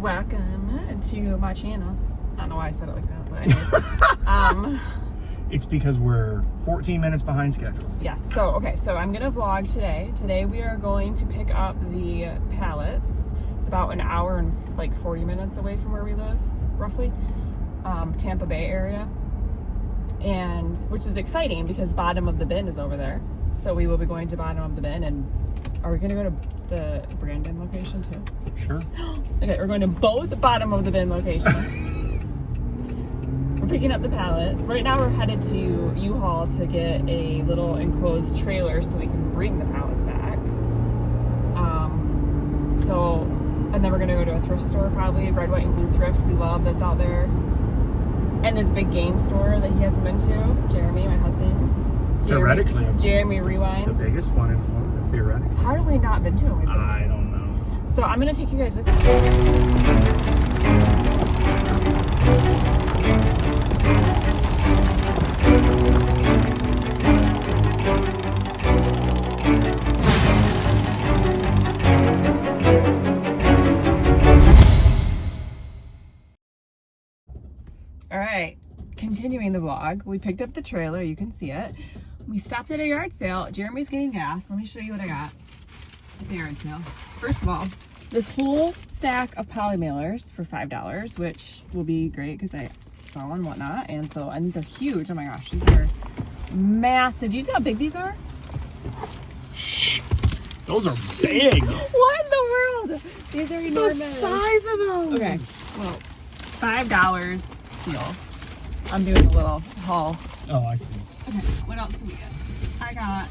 Welcome to my channel. I don't know why I said it like that, but anyways. It's because we're 14 minutes behind schedule. Yes, so I'm gonna vlog today. Today we are going to pick up the Pallets. It's about an hour and like 40 minutes away from where we live, roughly. Tampa Bay area. And which is exciting because bottom of the bin is over there. So we will be going to bottom of the bin. And are we gonna go to the Brandon location too? Sure. Okay, we're going to both bottom of the bin locations. We're picking up the pallets. Right now we're headed to U-Haul to get a little enclosed trailer so we can bring the pallets back. And then we're gonna go to a thrift store probably, Red, White, and Blue Thrift we love that's out there. And there's a big game store that he hasn't been to. Jeremy, my husband. Theoretically. Jeremy Rewinds. The biggest one in Florida, theoretically. How have we not been to it? I don't know. So I'm gonna take you guys with me. All right, continuing the vlog, we picked up the trailer, you can see it. We stopped at a yard sale. Jeremy's getting gas. Let me show you what I got at the yard sale. First of all, this whole stack of poly mailers for $5, which will be great because I saw on Whatnot. And these are huge. Oh my gosh, these are massive. Do you see how big these are? Shh, those are big. What in the world? These are enormous. The size of those. Okay, well, $5 steal. I'm doing a little haul. Oh, I see. Okay, what else do we get? I'm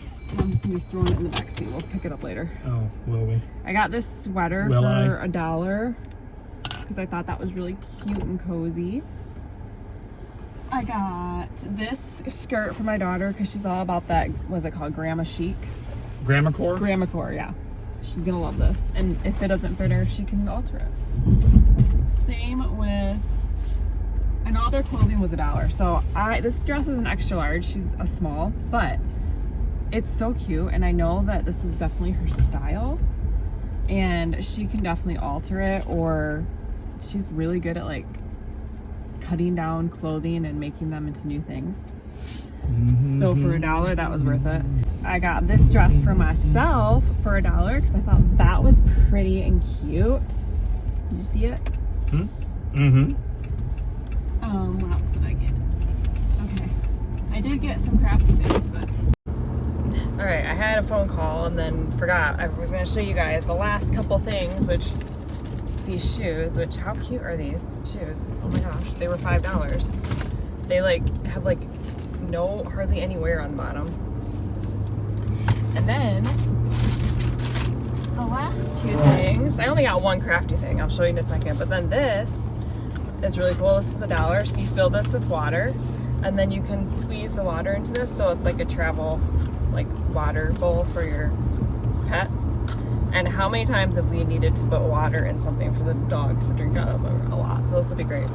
just gonna be throwing it in the back seat. We'll pick it up later. Oh, will we? I got this sweater for $1 because I thought that was really cute and cozy. I got this skirt for my daughter because she's all about that, what's it called, grandma chic? Grandma core? Grandma core, yeah. She's gonna love this. And if it doesn't fit her, she can alter it. Same with, and all their clothing was $1. So this dress is an extra large. She's a small, but it's so cute. And I know that this is definitely her style and she can definitely alter it, or she's really good at like cutting down clothing and making them into new things. So for $1, that was worth it. I got this dress for myself for $1 because I thought that was pretty and cute. Did you see it? What else did I get? Okay. I did get some crafty things, but... Alright, I had a phone call and then forgot. I was going to show you guys the last couple things, which... These shoes, which, how cute are these shoes? Oh my gosh, they were $5. They like, have like, hardly any wear on the bottom. And then... the last two things... I only got one crafty thing, I'll show you in a second, but then this... is really cool. This is $1. So you fill this with water and then you can squeeze the water into this so it's like a travel like water bowl for your pets. And how many times have we needed to put water in something for the dogs to drink out of? A lot. So this will be great.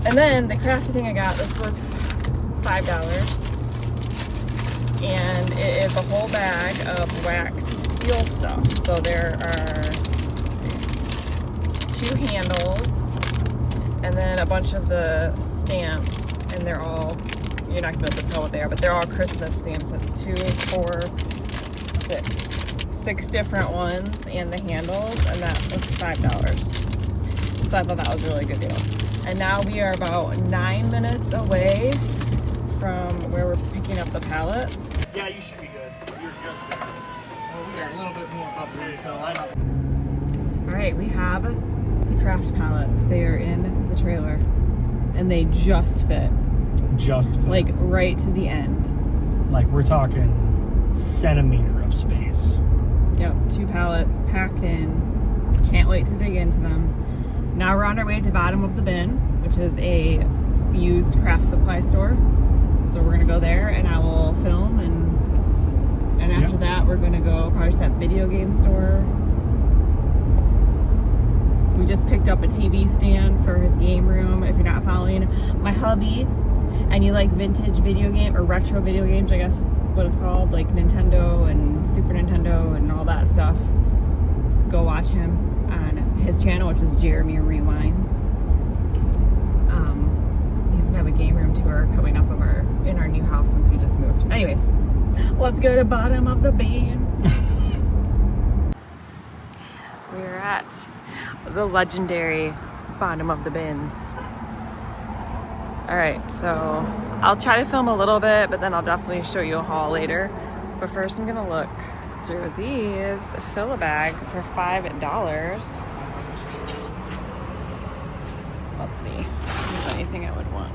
And then the crafty thing I got, this was $5 and it is a whole bag of wax seal stuff. So there are, let's see, 2 handles and then a bunch of the stamps, and they're all, you're not gonna be able to tell what they are, but they're all Christmas stamps. It's 2, 4, 6 different ones, and the handles, and that was $5. So I thought that was a really good deal. And now we are about 9 minutes away from where we're picking up the pallets. Yeah, you should be good. You're just there. Well, we got a little bit more up there, so All right, we have the craft pallets. They are in the trailer and they just fit. Like right to the end. Like we're talking centimeter of space. Yep, 2 pallets packed in. Can't wait to dig into them. Now we're on our way to bottom of the bin, which is a used craft supply store. So we're gonna go there and I will film and after that we're gonna go probably to that video game store. We just picked up a TV stand for his game room. If you're not following my hubby and you like vintage video game or retro video games, I guess is what it's called, like Nintendo and Super Nintendo and all that stuff, go watch him on on his channel, which is Jeremy Rewinds. He's gonna have a game room tour coming up in our new house since we just moved. Anyways, let's go to bottom of the bin. We're at the legendary bottom of the bins. All right, so I'll try to film a little bit, but then I'll definitely show you a haul later. But first I'm gonna look through these. Fill a bag for $5. Let's see if there's anything I would want.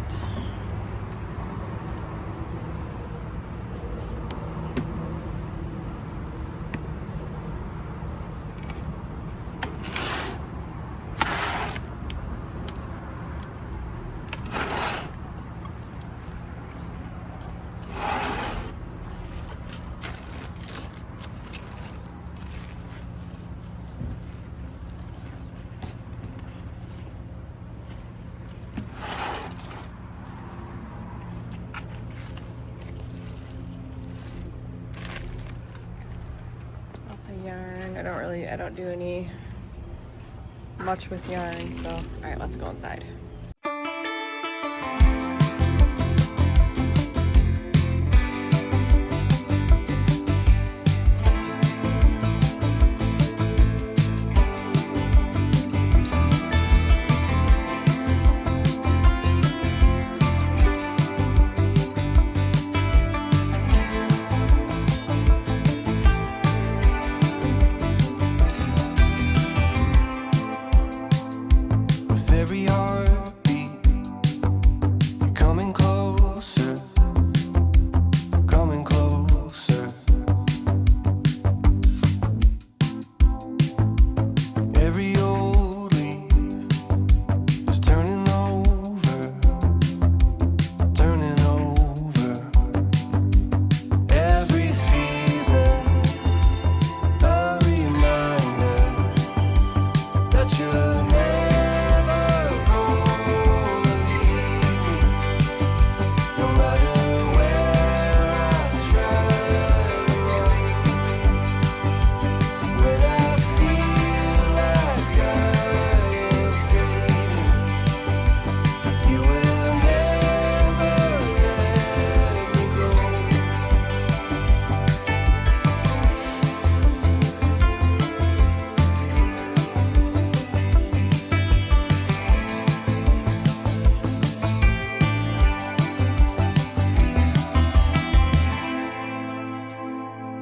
Yarn. I don't do any much with yarn, so all right, let's go inside.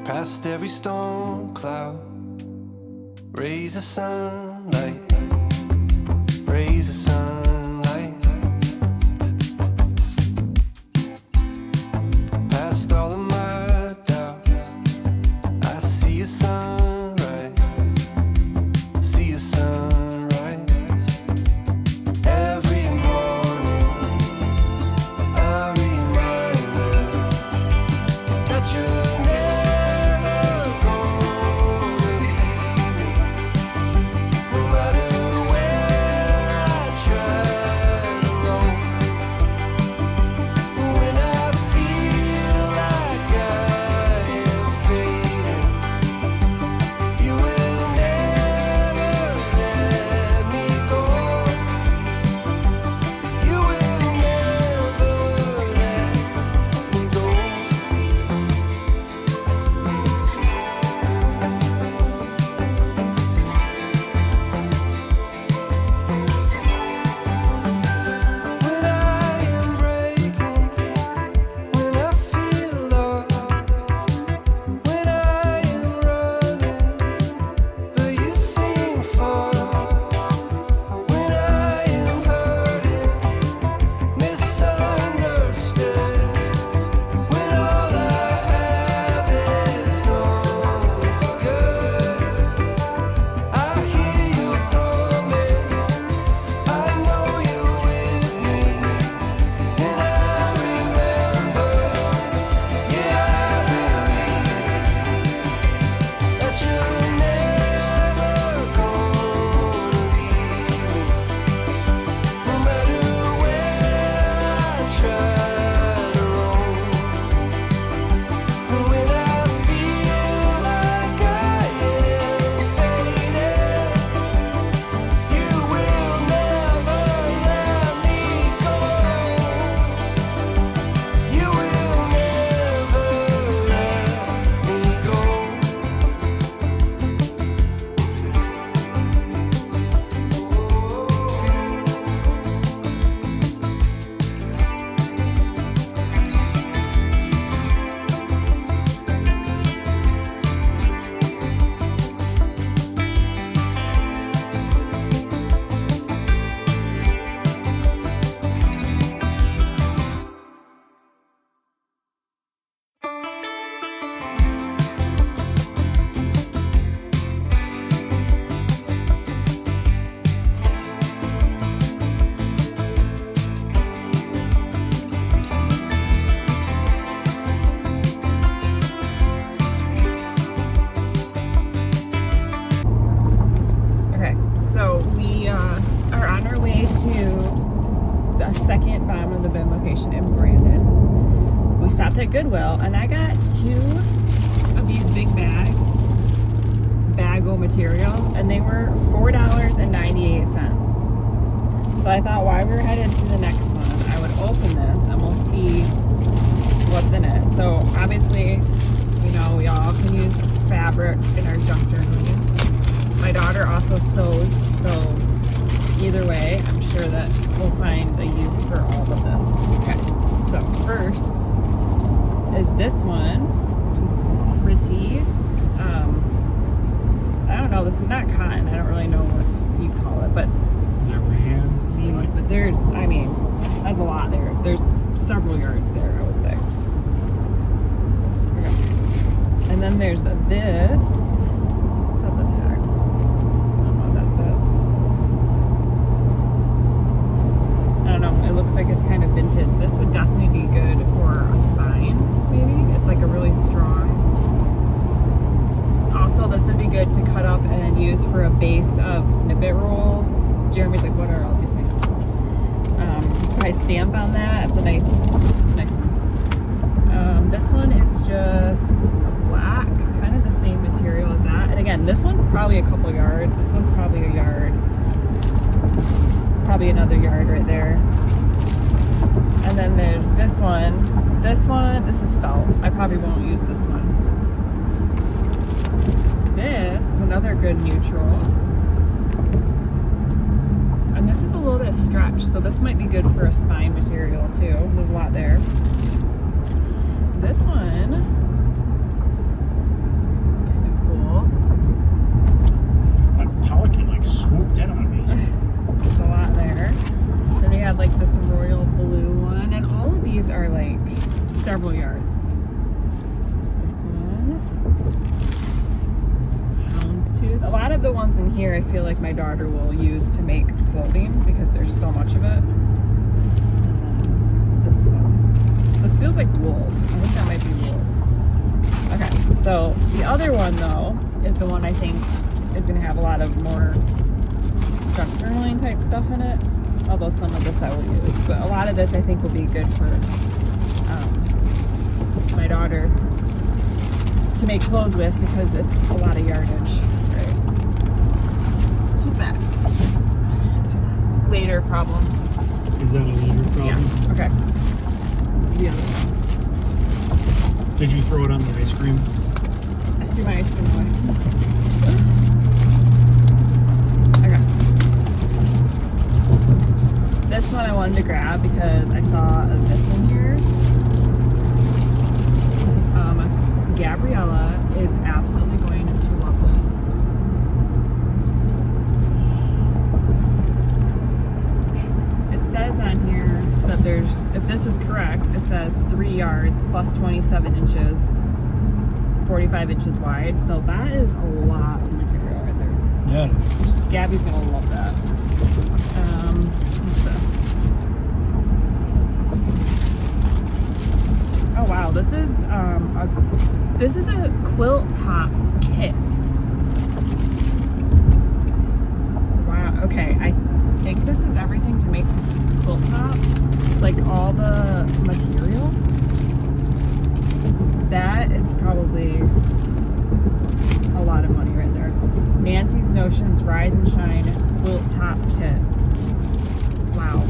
Past every storm cloud, rays of sunlight, rays of sunlight. Past all of my doubts, I see a sunrise, see a sunrise. Every morning, I remind them that you're never gonna leave me, no matter are on our way to the second bottom of the bin location in Brandon. We stopped at Goodwill, and I got 2 of these big bags, Bago material, and they were $4.98. So I thought while we were headed to the next one, I would open this and we'll see what's in it. So obviously, you know, we all can use fabric in our junk journaling. My daughter also sews, so either way, I'm sure that we'll find a use for all of this. Okay, so first is this one, which is pretty. I don't know, this is not cotton. I don't really know what you call it, but maybe. But there's, I mean, that's a lot there. There's several yards there, I would say. Okay. And then there's this. It says a tag. I don't know what that says. I don't know. It looks like it's kind of vintage. This would definitely be good for a spine, maybe. It's like a really strong. Also, this would be good to cut up and use for a base of snippet rolls. Jeremy's like, what are all these things? If I stamp on that, it's a nice one. This one is just a black, kind of the same material as that. And again, this one's probably a couple yards. This one's probably a yard. Probably another yard right there. And then there's this one. This is felt. I probably won't use this one. This is another good neutral. And this is a little bit of stretch, so this might be good for a spine material too. There's a lot there. This one is kind of cool. That pelican like swooped in on me. There's a lot there. Then we have like this royal blue one, and all of these are like several yards. There's this one. Houndstooth. A lot of the ones in here I feel like my daughter will use to make clothing because there's so much of it. And then this one. This feels like wool. I think that might be wool. Okay, so the other one though is the one I think is going to have a lot of more junk journaling type stuff in it. Although some of this I will use, but a lot of this I think will be good for my daughter to make clothes with because it's a lot of yardage. Right. Too bad. It's a later problem. Is that a later problem? Yeah. Okay. This is the other one. Did you throw it on the ice cream? I threw my ice cream away. Okay. This one I wanted to grab because I saw this in here. Gabriella is absolutely going to love this. It says on here that there's, if this is correct, it says 3 yards plus 27 inches, 45 inches wide. So that is a lot of material right there. Yeah, it is. Gabby's gonna love that. What's this? Oh wow, this is a quilt top kit. Wow, okay, I think this is everything to make this quilt top. Like all the material. That is probably a lot of money right there. Nancy's Notions Rise and Shine quilt top kit. Wow.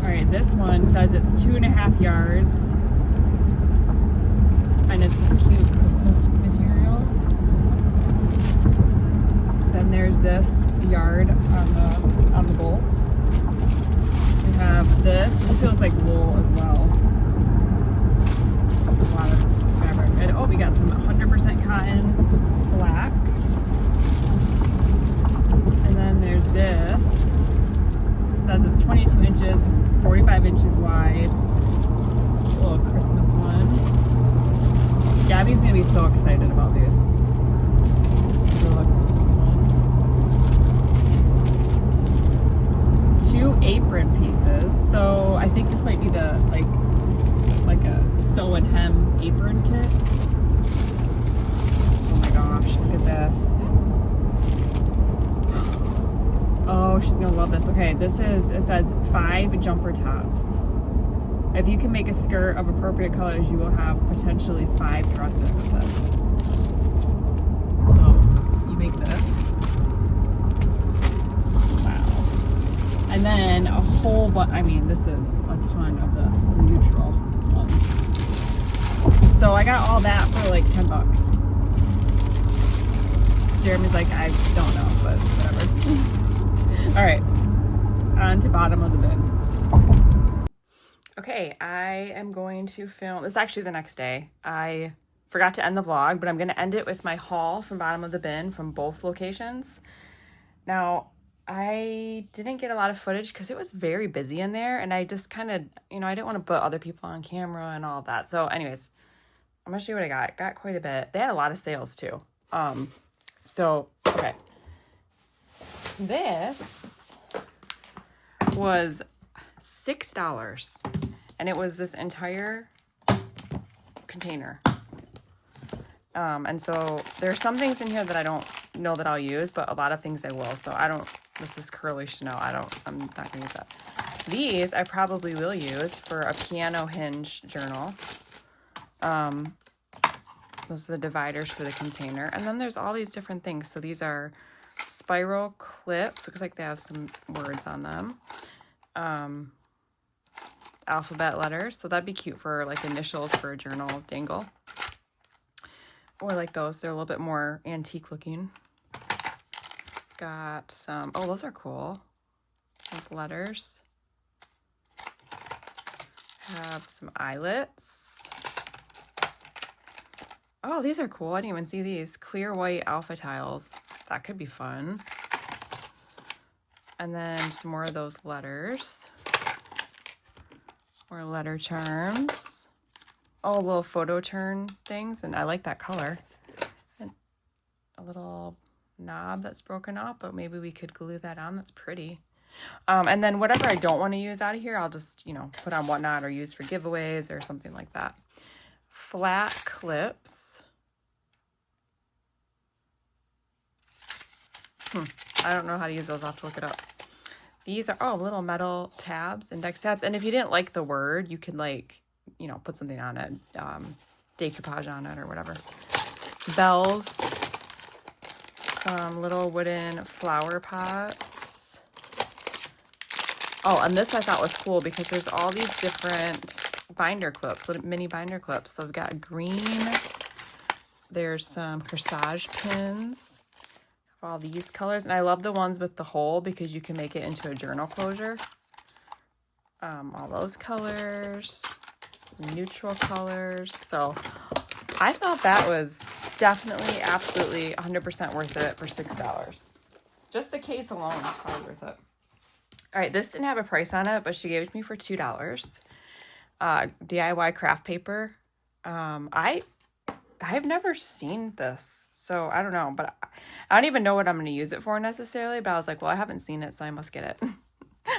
Alright, this one says it's 2.5 yards. And it's this cute Christmas material. Then there's this yard on the bolt. We have this. This feels like wool as well. That's a lot of fabric. And oh, we got some 100% cotton black. And then there's this. It says it's 22 inches, 45 inches wide. A little Christmas one. Gabby's gonna be so excited about these. The little Christmas one. 2 apron pieces. So I think this might be the like a sew and hem apron kit. Oh my gosh, look at this. love this. Okay, it says 5 jumper tops. If you can make a skirt of appropriate colors, you will have potentially 5 dresses, it says. So, you make this. Wow. And then a whole bunch, I mean, this is a ton of this, neutral. So I got all that for like $10. Jeremy's like, I don't know, but whatever. All right, on to bottom of the bin. Okay, I am going to film, this is actually the next day. I forgot to end the vlog, but I'm gonna end it with my haul from bottom of the bin from both locations. Now, I didn't get a lot of footage because it was very busy in there, and I just kind of, I didn't want to put other people on camera and all of that. So anyways, I'm gonna show you what I got. Got quite a bit. They had a lot of sales too. So, okay. This was $6, and it was this entire container. And so there's some things in here that I don't know that I'll use, but a lot of things I will. So this is curly Chanel. I'm not gonna use that. These I probably will use for a piano hinge journal. Those are the dividers for the container. And then there's all these different things. So these are spiral clips. Looks like they have some words on them. Alphabet letters. So that'd be cute for like initials for a journal dangle. Or like those. They're a little bit more antique looking. Got some, oh, those are cool. Those letters. Have some eyelets. Oh, these are cool. I didn't even see these. Clear white alpha tiles. That could be fun. And then some more of those letters. More letter charms. Oh, little photo turn things. And I like that color. And a little knob that's broken off, but maybe we could glue that on. That's pretty. And then whatever I don't want to use out of here, I'll just, put on Whatnot or use for giveaways or something like that. Flat clips. I don't know how to use those. I'll have to look it up. These are, little metal tabs, index tabs. And if you didn't like the word, you could put something on it, decoupage on it or whatever. Bells. Some little wooden flower pots. Oh, and this I thought was cool because there's all these different binder clips, little mini binder clips. So we've got green. There's some corsage pins. All these colors, and I love the ones with the hole because you can make it into a journal closure. All those colors, neutral colors. So I thought that was definitely, absolutely 100% worth it for $6. Just the case alone is probably worth it. All right, this didn't have a price on it, but she gave it to me for $2. DIY craft paper. I've never seen this, so I don't know, but I don't even know what I'm going to use it for necessarily, but I was like, well, I haven't seen it, so I must get it.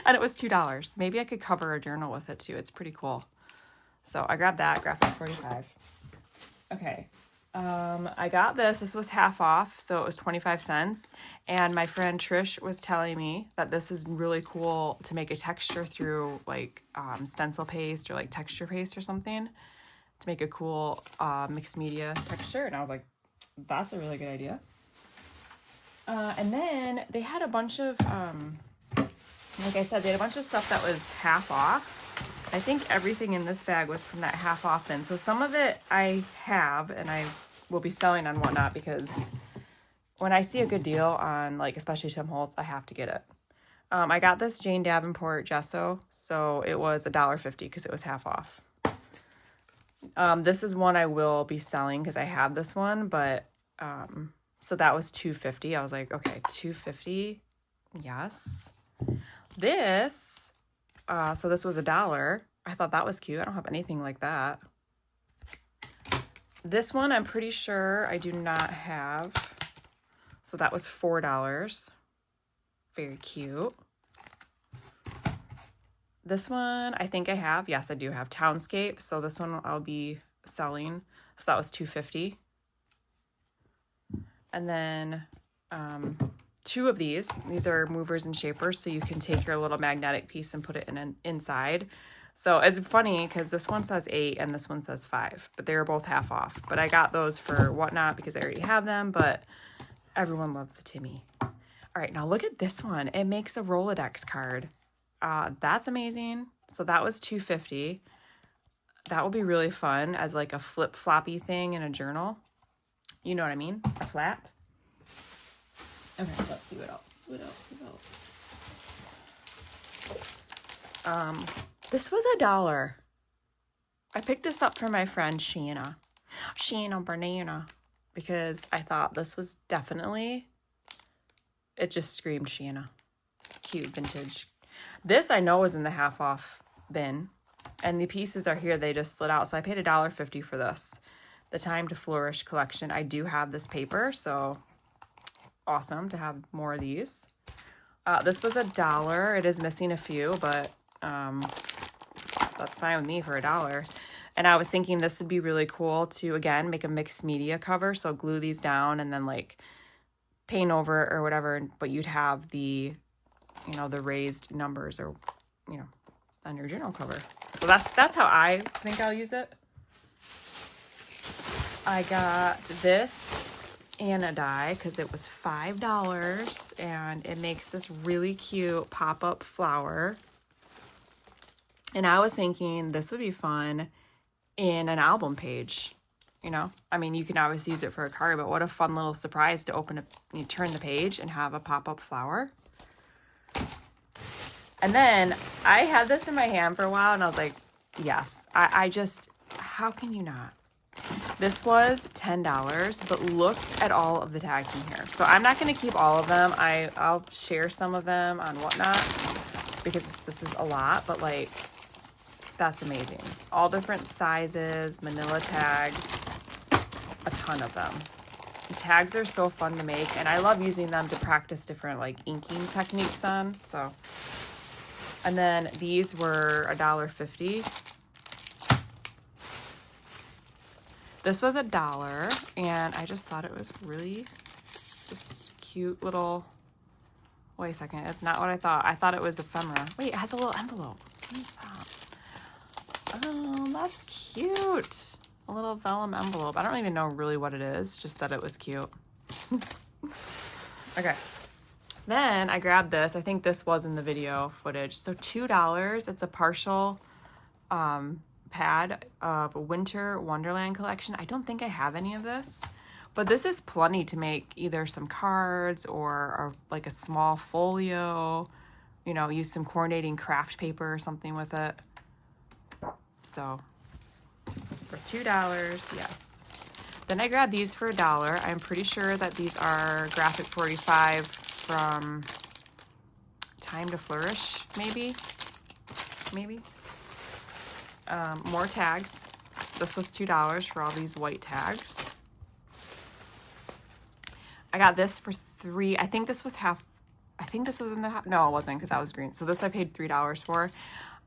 And it was $2. Maybe I could cover a journal with it too. It's pretty cool. So I grabbed that, graphic 45. Okay. I got this. This was half off, so it was 25 cents. And my friend Trish was telling me that this is really cool to make a texture through like stencil paste or like texture paste or something to make a cool mixed media texture. And I was like, that's a really good idea. And then they had a bunch of, like I said, they had a bunch of stuff that was half off. I think everything in this bag was from that half off bin. So some of it I have and I will be selling on Whatnot because when I see a good deal on like especially Tim Holtz, I have to get it. I got this Jane Davenport gesso, so it was $1.50 because it was half off. This is one I will be selling because I have this one, but so that was $2.50. I was like, okay, $2.50, yes. This, so this was $1. I thought that was cute. I don't have anything like that. This one, I'm pretty sure I do not have. So that was $4. Very cute. This one, I think I have. Yes, I do have Townscape. So this one I'll be selling. So that was $2.50. And then 2 of these. These are movers and shapers, so you can take your little magnetic piece and put it in inside. So it's funny because this one says 8 and this one says 5, but they were both half off. But I got those for Whatnot because I already have them, but everyone loves the Timmy. All right, now look at this one. It makes a Rolodex card. That's amazing. So that was $2.50. That will be really fun as like a flip-floppy thing in a journal. You know what I mean? A flap. Okay, let's see what else. This was $1. I picked this up for my friend Shanna Banana, because I thought this was definitely, it just screamed Shanna. Cute vintage. This I know was in the half off bin, and the pieces are here. They just slid out, so I paid $1.50 for this. The Time to Flourish collection. I do have this paper, so awesome to have more of these. This was $1. It is missing a few, but that's fine with me for $1. And I was thinking this would be really cool to, again, make a mixed media cover. So glue these down and then like paint over it or whatever, but you'd have the, you know, the raised numbers or, you know, on your journal cover. So that's how I think I'll use it. I got this and a die because it was $5 and it makes this really cute pop-up flower. And I was thinking this would be fun in an album page, you know? I mean, you can obviously use it for a card, but what a fun little surprise to open it, you turn the page and have a pop-up flower. And then I had this in my hand for a while and I was like, yes, I just, how can you not? This was $10, but look at all of the tags in here. So I'm not going to keep all of them. I'll share some of them on Whatnot because this is a lot, but like, that's amazing. All different sizes, manila tags, a ton of them. The tags are so fun to make, and I love using them to practice different like inking techniques on. So, and then these were $1.50. This was $1, and I just thought it was really just cute little. Wait a second, it's not what I thought. I thought it was ephemera. Wait, it has a little envelope. What is that? Oh, that's cute. A little vellum envelope. I don't even know really what it is, just that it was cute. Okay. Then I grabbed this. I think this was in the video footage. So $2. It's a partial pad of a Winter Wonderland collection. I don't think I have any of this, but this is plenty to make either some cards or like a small folio, you know, use some coordinating craft paper or something with it. So for $2, yes. Then I grabbed these for $1. I'm pretty sure that these are Graphic 45 from Time to Flourish, maybe. More tags. This was $2 for all these white tags. I got this for $3. I think this was half. I think this was in the half. No, it wasn't because that was green. So this I paid $3 for.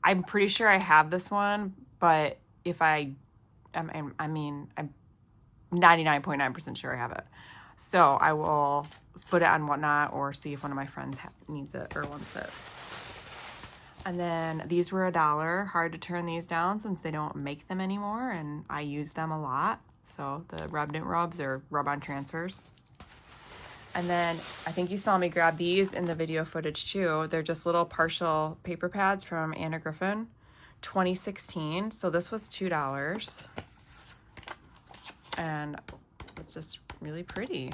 I'm pretty sure I have this one, but if I mean, I'm 99.9% sure I have it. So I will put it on Whatnot or see if one of my friends needs it or wants it. And then these were $1. Hard to turn these down since they don't make them anymore, and I use them a lot. So the rub-knit rubs or rub-on transfers. And then I think you saw me grab these in the video footage too. They're just little partial paper pads from Anna Griffin, 2016. So this was $2. And it's just really pretty.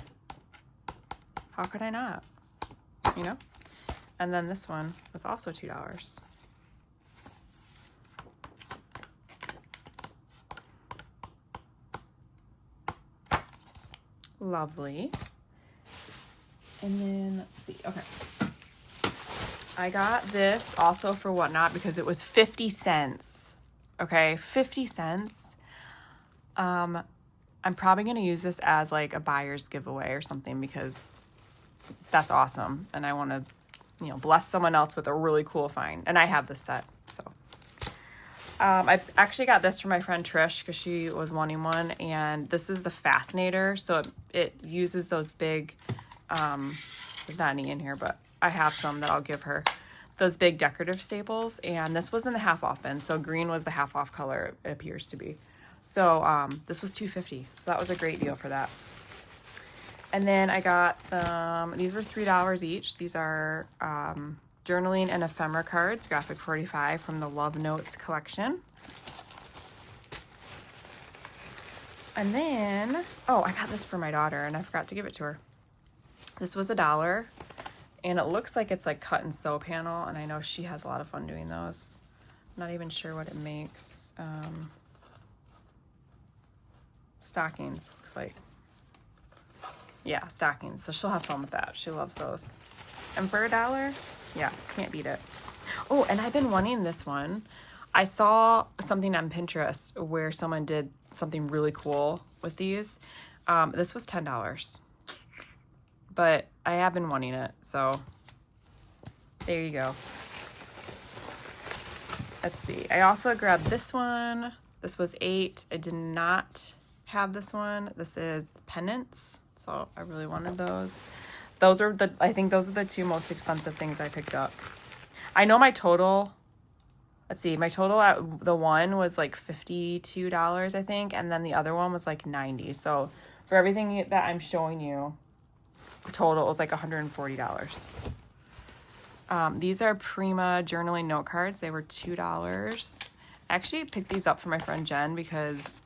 How could I not? You know? And then this one was also $2. Lovely. And then let's see. Okay. I got this also for Whatnot because it was 50 cents. Okay, 50 cents. I'm probably going to use this as like a buyer's giveaway or something because that's awesome. And I want to, you know, bless someone else with a really cool find. And I have this set, so. I actually got this from my friend Trish because she was wanting one. And this is the Fascinator. So it uses those big There's not any in here, but I have some that I'll give her. Those big decorative staples, and this was in the half off bin, so green was the half off color, it appears to be. So this was $2.50, so that was a great deal for that. And then I got some, these were $3 each. These are journaling and ephemera cards, graphic 45 from the Love Notes collection. And then, oh, I got this for my daughter and I forgot to give it to her. This was $1, and it looks like it's like cut and sew panel, and I know she has a lot of fun doing those. I'm not even sure what it makes. Stockings, looks like. Yeah, stockings. So she'll have fun with that. She loves those. And for $1, yeah, can't beat it. Oh, and I've been wanting this one. I saw something on Pinterest where someone did something really cool with these. This was $10, but I have been wanting it, so there you go. Let's see. I also grabbed this one. This was $8. I did not have this one. This is pendants, so I really wanted those. I think those are the two most expensive things I picked up. I know my total. Let's see, my total at the one was like $52, I think, and then the other one was like $90. So for everything that I'm showing you, total was like $140. These are Prima journaling note cards. They were $2. I actually picked these up for my friend Jen because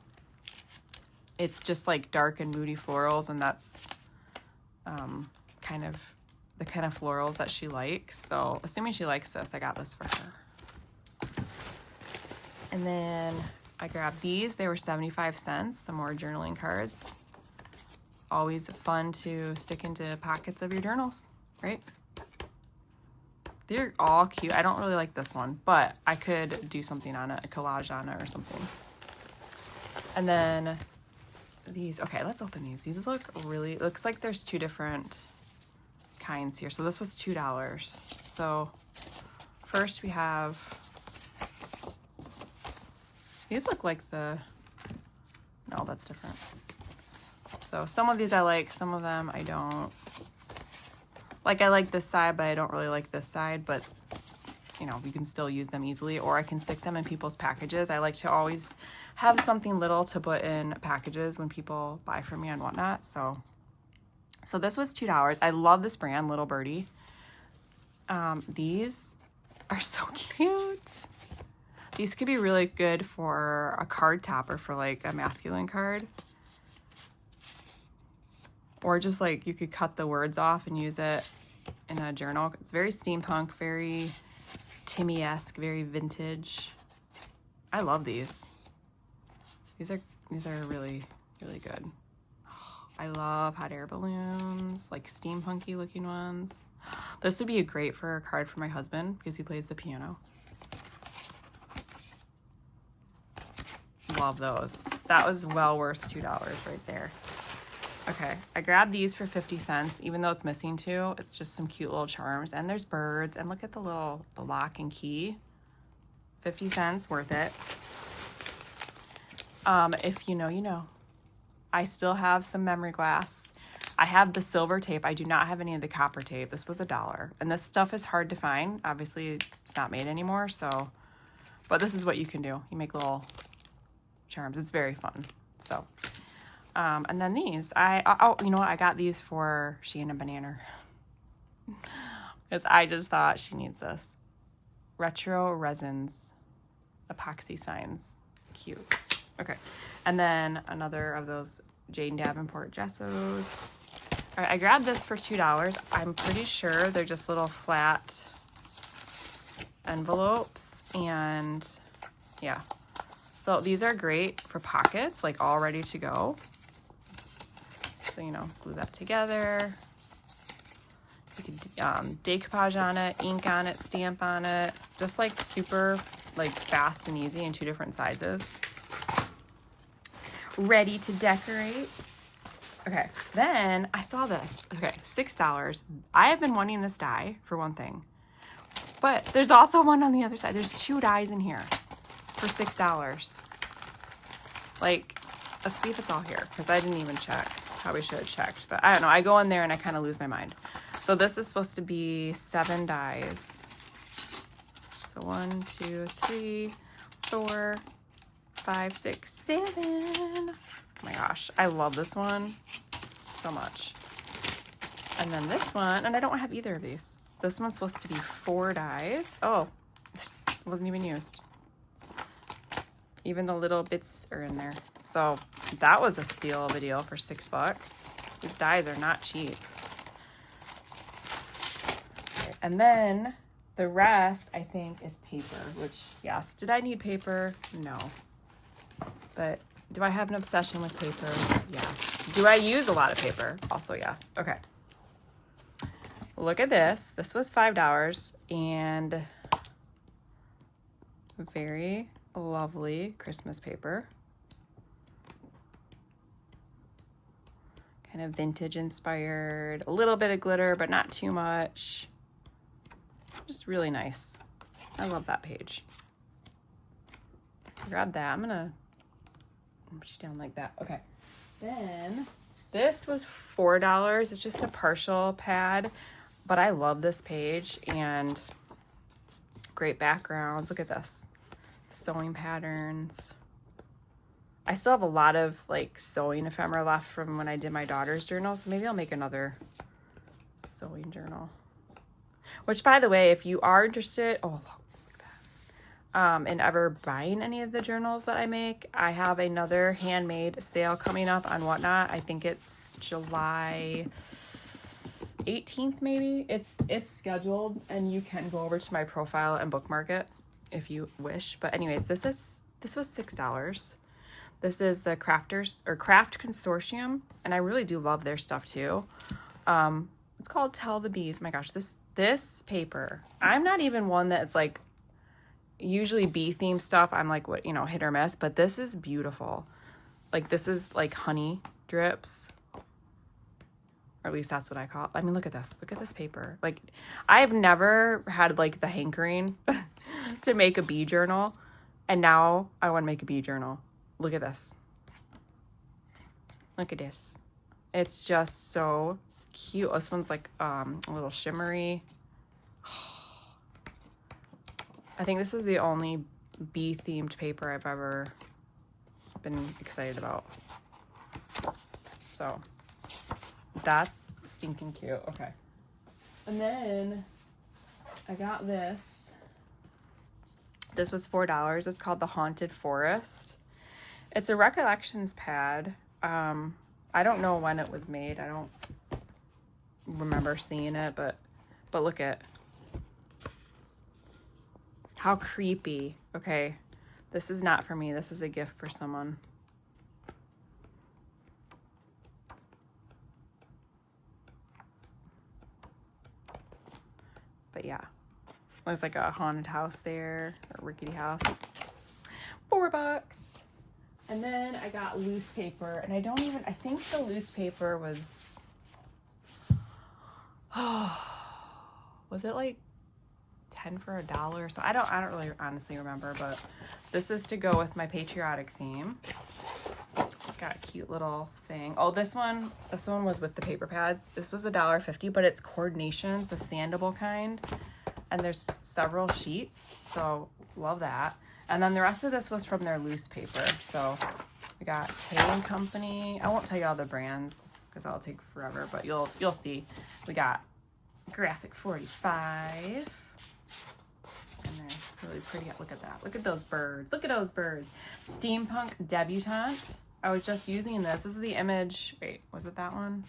it's just like dark and moody florals, and that's kind of the kind of florals that she likes. So assuming she likes this, I got this for her. And then I grabbed these. They were 75 cents, some more journaling cards. Always fun to stick into pockets of your journals, right? They're all cute. I don't really like this one, but I could do something on it, a collage on it or something. And then these, okay, let's open these. These look really, it looks like there's two different kinds here. So this was $2. So first we have, these look like no, that's different. So some of these I like, some of them I don't. Like I like this side, but I don't really like this side, but you know, you can still use them easily, or I can stick them in people's packages. I like to always have something little to put in packages when people buy from me on Whatnot. So this was $2. I love this brand, Little Birdie. These are so cute. These could be really good for a card topper for like a masculine card. Or just like you could cut the words off and use it in a journal. It's very steampunk, very Timmy-esque, very vintage. I love these. These are really, really good. I love hot air balloons, like steampunky looking ones. This would be great for a card for my husband because he plays the piano. Love those. That was well worth $2 right there. Okay, I grabbed these for 50 cents, even though it's missing two. It's just some cute little charms, and there's birds, and look at the lock and key. 50 cents, worth it. If you know, you know. I still have some memory glass. I have the silver tape. I do not have any of the copper tape. This was $1, and this stuff is hard to find. Obviously, it's not made anymore, so, but this is what you can do. You make little charms. It's very fun, so. And then these, you know what? I got these for Shannon Banana because I just thought she needs this. Retro resins, epoxy signs, cute. Okay, and then another of those Jane Davenport gessos. All right, I grabbed this for $2. I'm pretty sure they're just little flat envelopes, and yeah. So these are great for pockets, like all ready to go. So, you know, glue that together. You could decoupage on it, ink on it, stamp on it. Just like super like fast and easy in two different sizes. Ready to decorate. Okay, then I saw this. Okay, $6. I have been wanting this die for one thing. But there's also one on the other side. There's two dies in here for $6. Like, let's see if it's all here, because I didn't even check. Probably should have checked, but I don't know. I go in there and I kind of lose my mind. So this is supposed to be 7 dies. So 1, 2, 3, 4, 5, 6, 7. Oh my gosh, I love this one so much. And then this one, and I don't have either of these. This one's supposed to be 4 dies. Oh, this wasn't even used. Even the little bits are in there. So that was a steal of a deal for $6. These dies are not cheap. And then the rest, I think, is paper, which, yes. Did I need paper? No. But do I have an obsession with paper? Yes. Do I use a lot of paper? Also, yes. Okay. Look at this. This was $5 and very lovely Christmas paper. Kind of vintage inspired. A little bit of glitter, but not too much. Just really nice. I love that page. Grab that. I'm gonna put you down like that. Okay. Then this was $4. It's just a partial pad, but I love this page and great backgrounds. Look at this. Sewing patterns. I still have a lot of like sewing ephemera left from when I did my daughter's journal, so maybe I'll make another sewing journal. Which, by the way, if you are interested, oh, look at that, in ever buying any of the journals that I make, I have another handmade sale coming up on Whatnot. I think it's July 18th, maybe. It's scheduled, and you can go over to my profile and bookmark it if you wish. But anyways, this was $6. This is the Craft Consortium, and I really do love their stuff too. It's called Tell the Bees. My gosh, this paper. I'm not even one that's like usually bee themed stuff. I'm like, what, hit or miss, but this is beautiful. Like this is like honey drips. Or at least that's what I call it. I mean, look at this. Look at this paper. Like I've never had like the hankering to make a bee journal, and now I want to make a bee journal. Look at this. Look at this. It's just so cute. This one's like a little shimmery. I think this is the only bee themed paper I've ever been excited about. So that's stinking cute. Okay. And then I got this. This was $4. It's called the Haunted Forest. It's a recollections pad. I don't know when it was made. I don't remember seeing it, but look at how creepy. Okay, this is not for me. This is a gift for someone. But yeah, looks like a haunted house there, or rickety house. $4. And then I got loose paper, and I think the loose paper was, was it like 10 for $1? So I don't really honestly remember, but this is to go with my patriotic theme. Got a cute little thing. Oh, this one was with the paper pads. This was $1.50, but it's coordinations, the sandable kind, and there's several sheets, so love that. And then the rest of this was from their loose paper. So we got K & Company. I won't tell you all the brands because that'll take forever, but you'll see. We got Graphic 45. And they're really pretty. Look at that. Look at those birds. Look at those birds. Steampunk Debutante. I was just using this. This is the image. Wait, was it that one?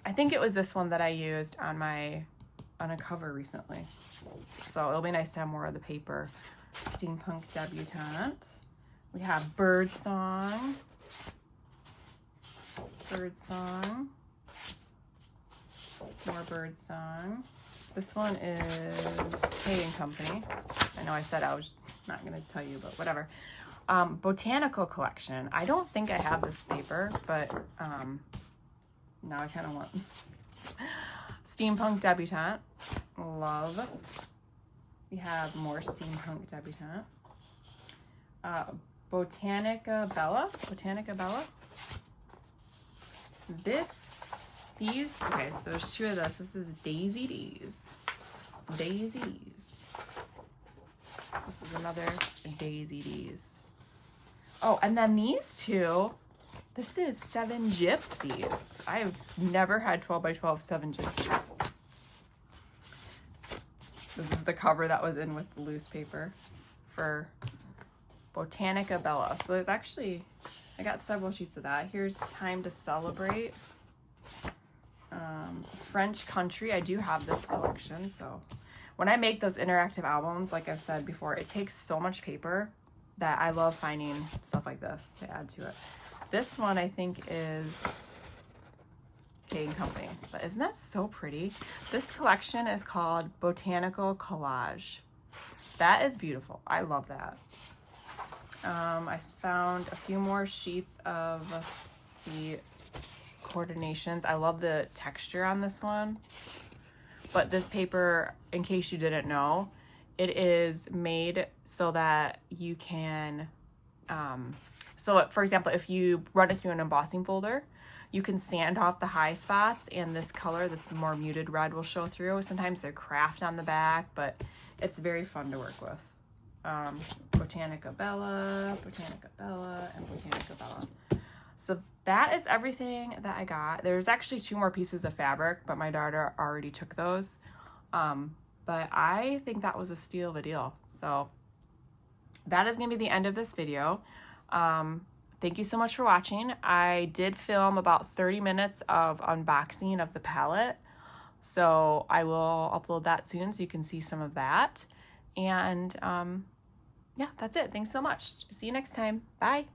I think it was this one that I used on a cover recently. So it'll be nice to have more of the paper. Steampunk Debutante. We have Birdsong. More Birdsong. This one is K & Company. I know I said I was not going to tell you, but whatever. Botanical Collection. I don't think I have this paper, but now I kind of want. Steampunk Debutante. Love. We have more Steampunk Debutante. Botanica Bella. This These, okay, so there's two of this. This is Daisy D's. Daisy D's. This is another Daisy D's. Oh, and then these two, this is 7 Gypsies. I've never had 12 by 12 7 Gypsies. This is the cover that was in with the loose paper for Botanica Bella. So there's actually, I got several sheets of that. Here's Time to Celebrate. French Country. I do have this collection. So when I make those interactive albums, like I've said before, it takes so much paper that I love finding stuff like this to add to it. This one I think is K & Company, but isn't that so pretty? This collection is called Botanical Collage. That is beautiful. I love that. I found a few more sheets of the coordinations. I love the texture on this one. But this paper, in case you didn't know, it is made so that you can, for example, if you run it through an embossing folder, you can sand off the high spots, and this color, this more muted red, will show through. Sometimes they're craft on the back, but it's very fun to work with. Botanica Bella, and Botanica Bella. So that is everything that I got. There's actually 2 more pieces of fabric, but my daughter already took those. But I think that was a steal of a deal. So that is going to be the end of this video. Thank you so much for watching. I did film about 30 minutes of unboxing of the palette. So I will upload that soon so you can see some of that. And yeah, that's it. Thanks so much. See you next time. Bye.